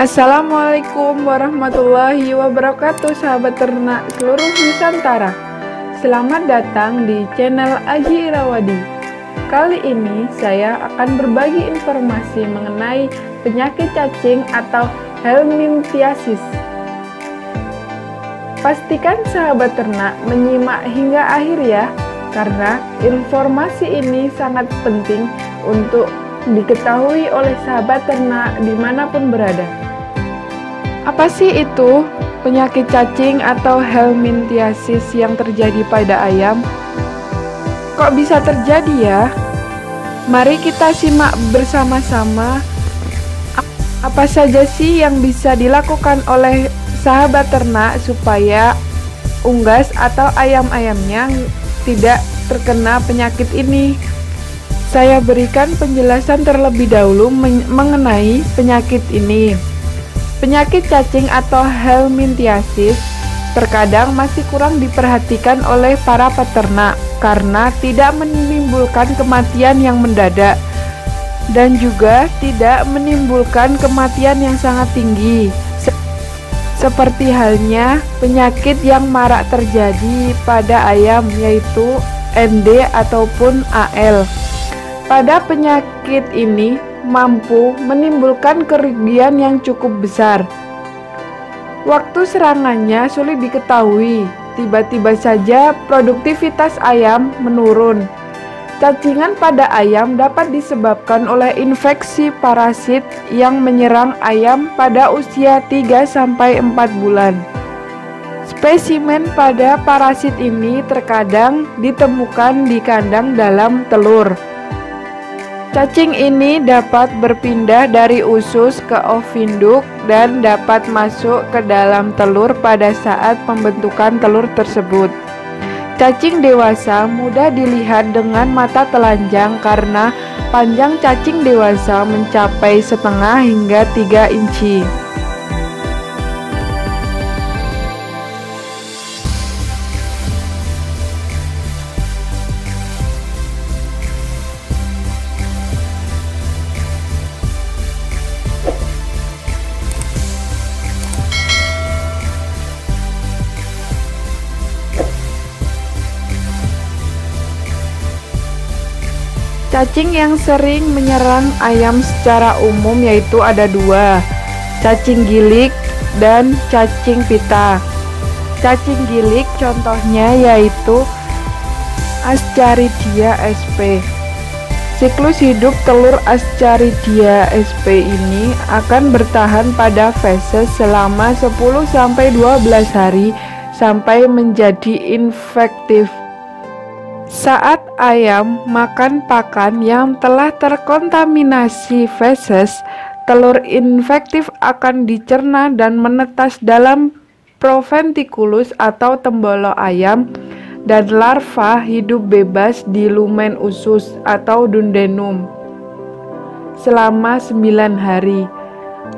Assalamualaikum warahmatullahi wabarakatuh, sahabat ternak seluruh Nusantara. Selamat datang di channel Aji Irawadi. Kali ini saya akan berbagi informasi mengenai penyakit cacing atau helminthiasis. Pastikan sahabat ternak menyimak hingga akhir ya, karena informasi ini sangat penting untuk diketahui oleh sahabat ternak dimanapun berada. Apa sih itu penyakit cacing atau helminthiasis yang terjadi pada ayam? Kok bisa terjadi ya? Mari kita simak bersama-sama apa saja sih yang bisa dilakukan oleh sahabat ternak supaya unggas atau ayam-ayamnya tidak terkena penyakit ini. Saya berikan penjelasan terlebih dahulu mengenai penyakit ini. Penyakit cacing atau helminthiasis terkadang masih kurang diperhatikan oleh para peternak karena tidak menimbulkan kematian yang mendadak dan juga tidak menimbulkan kematian yang sangat tinggi. Seperti halnya penyakit yang marak terjadi pada ayam, yaitu ND ataupun AL. Pada penyakit ini mampu menimbulkan kerugian yang cukup besar. Waktu serangannya sulit diketahui, tiba-tiba saja produktivitas ayam menurun. Cacingan pada ayam dapat disebabkan oleh infeksi parasit yang menyerang ayam pada usia 3-4 bulan. Spesimen pada parasit ini terkadang ditemukan di kandang dalam telur. Cacing ini dapat berpindah dari usus ke ovinduk dan dapat masuk ke dalam telur pada saat pembentukan telur tersebut. Cacing dewasa mudah dilihat dengan mata telanjang karena panjang cacing dewasa mencapai 1,5 hingga 3 inci. Cacing yang sering menyerang ayam secara umum yaitu ada dua, cacing gilik dan cacing pita. Cacing gilik contohnya yaitu Ascaridia sp. Siklus hidup telur Ascaridia sp ini akan bertahan pada feses selama 10-12 hari sampai menjadi infektif. Saat ayam makan pakan yang telah terkontaminasi feses, telur infektif akan dicerna dan menetas dalam proventriculus atau tembolo ayam, dan larva hidup bebas di lumen usus atau duodenum selama 9 hari.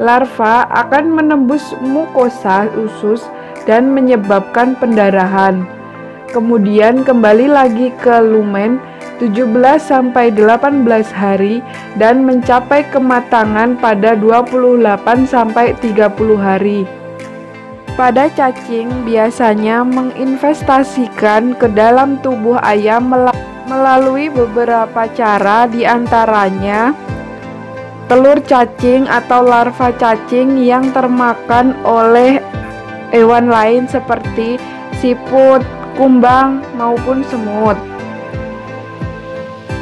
Larva akan menembus mukosa usus dan menyebabkan pendarahan. Kemudian kembali lagi ke lumen 17-18 hari dan mencapai kematangan pada 28-30 hari. Pada cacing biasanya menginvestasikan ke dalam tubuh ayam melalui beberapa cara, diantaranya telur cacing atau larva cacing yang termakan oleh hewan lain seperti siput, kumbang maupun semut.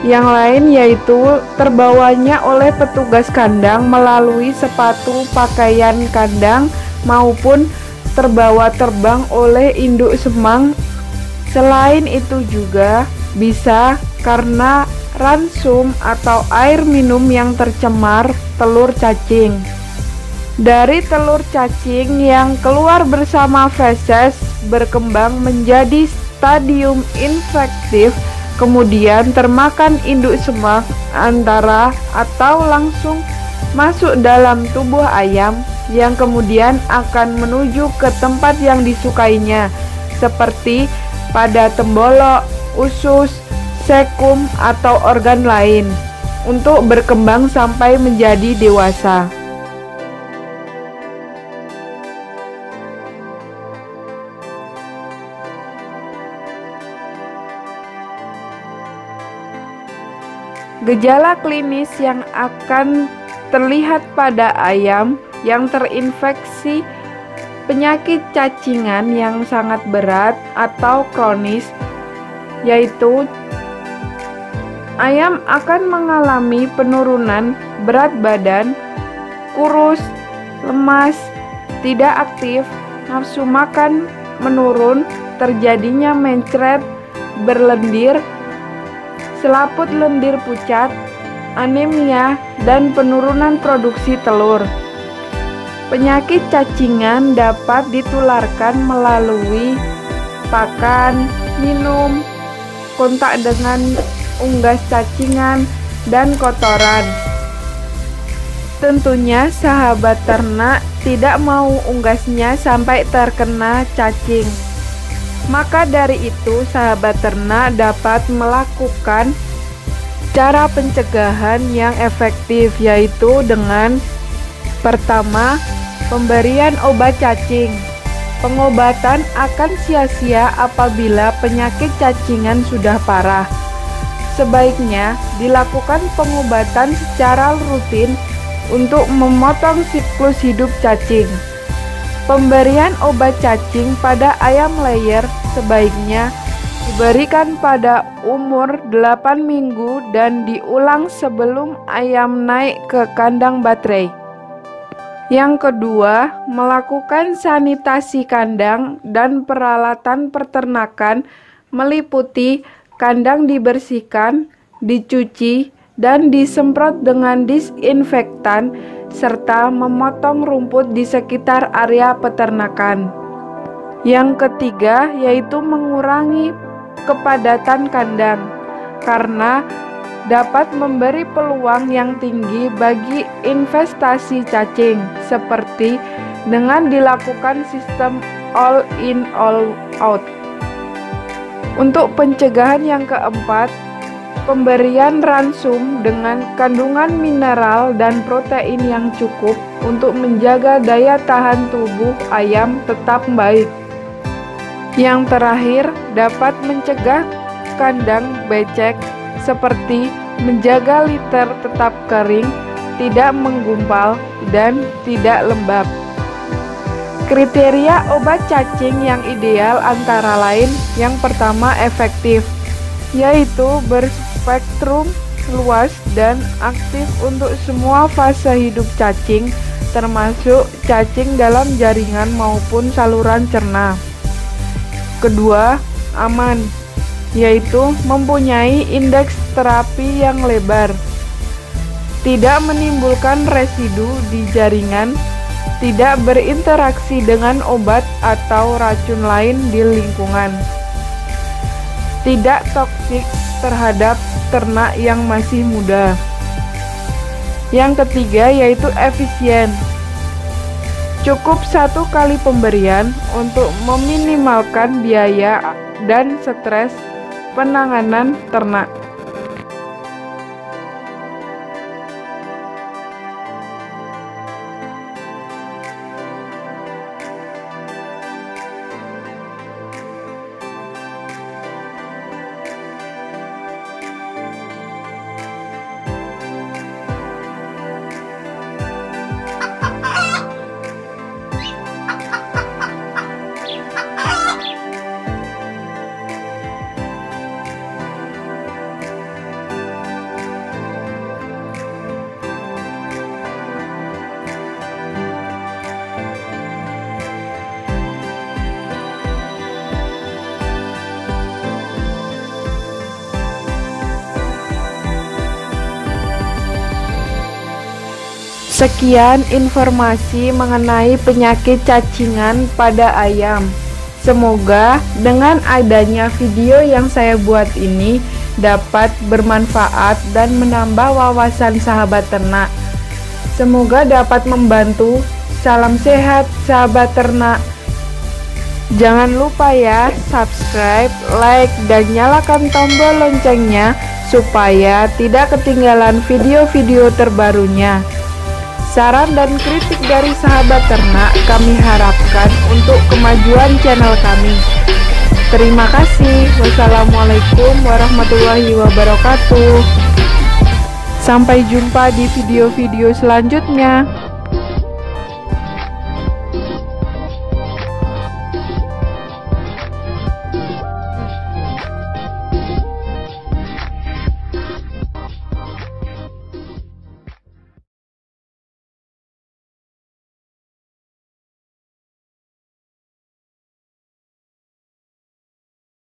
Yang lain yaitu terbawanya oleh petugas kandang melalui sepatu pakaian kandang maupun terbawa terbang oleh induk semang. Selain itu juga bisa karena ransum atau air minum yang tercemar telur cacing. Dari telur cacing yang keluar bersama feses berkembang menjadi stadium infektif, kemudian termakan induk semang antara atau langsung masuk dalam tubuh ayam yang kemudian akan menuju ke tempat yang disukainya seperti pada tembolok, usus, sekum atau organ lain untuk berkembang sampai menjadi dewasa. Gejala klinis yang akan terlihat pada ayam yang terinfeksi penyakit cacingan yang sangat berat atau kronis, yaitu ayam akan mengalami penurunan berat badan, kurus, lemas, tidak aktif, nafsu makan menurun, terjadinya mencret, berlendir, selaput lendir pucat, anemia, dan penurunan produksi telur. Penyakit cacingan dapat ditularkan melalui pakan, minum, kontak dengan unggas cacingan, dan kotoran. Tentunya sahabat ternak tidak mau unggasnya sampai terkena cacing. Maka dari itu sahabat ternak dapat melakukan cara pencegahan yang efektif, yaitu dengan pertama, pemberian obat cacing. Pengobatan akan sia-sia apabila penyakit cacingan sudah parah. Sebaiknya dilakukan pengobatan secara rutin untuk memotong siklus hidup cacing. Pemberian obat cacing pada ayam layer sebaiknya diberikan pada umur 8 minggu dan diulang sebelum ayam naik ke kandang baterai. Yang kedua, melakukan sanitasi kandang dan peralatan peternakan meliputi kandang dibersihkan, dicuci, dan disemprot dengan disinfektan serta memotong rumput di sekitar area peternakan. Yang ketiga, yaitu mengurangi kepadatan kandang karena dapat memberi peluang yang tinggi bagi investasi cacing, seperti dengan dilakukan sistem all in all out. Untuk pencegahan yang keempat, pemberian ransum dengan kandungan mineral dan protein yang cukup untuk menjaga daya tahan tubuh ayam tetap baik. Yang terakhir, dapat mencegah kandang becek seperti menjaga liter tetap kering, tidak menggumpal, dan tidak lembab. Kriteria obat cacing yang ideal antara lain: yang pertama, efektif, yaitu berspektrum luas dan aktif untuk semua fase hidup cacing, termasuk cacing dalam jaringan maupun saluran cerna. Kedua, aman, yaitu mempunyai indeks terapi yang lebar, tidak menimbulkan residu di jaringan, tidak berinteraksi dengan obat atau racun lain di lingkungan, tidak toksik terhadap ternak yang masih muda. Yang ketiga, yaitu efisien. Cukup 1 kali pemberian untuk meminimalkan biaya dan stres penanganan ternak. Sekian informasi mengenai penyakit cacingan pada ayam. Semoga dengan adanya video yang saya buat ini dapat bermanfaat dan menambah wawasan sahabat ternak. Semoga dapat membantu. Salam sehat sahabat ternak. Jangan lupa ya, subscribe, like, dan nyalakan tombol loncengnya supaya tidak ketinggalan video-video terbarunya. Saran dan kritik dari sahabat ternak kami harapkan untuk kemajuan channel kami. Terima kasih. Wassalamualaikum warahmatullahi wabarakatuh. Sampai jumpa di video-video selanjutnya.